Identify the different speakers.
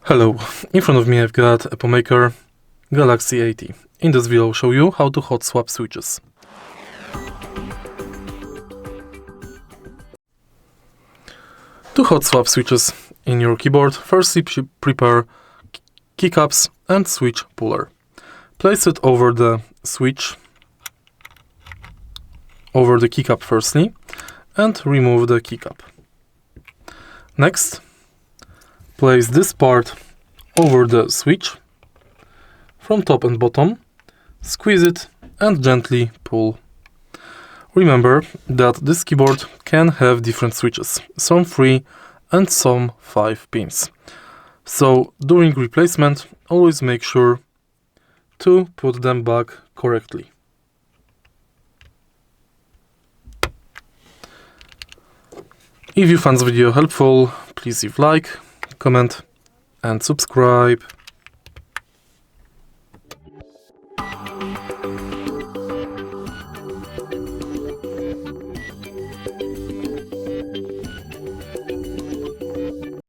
Speaker 1: Hello, in front of me I've got EPOMAKER Galaxy80. In this video I'll show you how to hot swap switches. To hot swap switches in your keyboard, firstly prepare keycaps and switch puller. Place it over the switch, over the keycap firstly, and remove the keycap. Next, place this part over the switch from top and bottom, squeeze it and gently pull. Remember that this keyboard can have different switches, some 3 and some 5 pins. So during replacement, always make sure to put them back correctly. If you found this video helpful, please leave a like, comment and subscribe.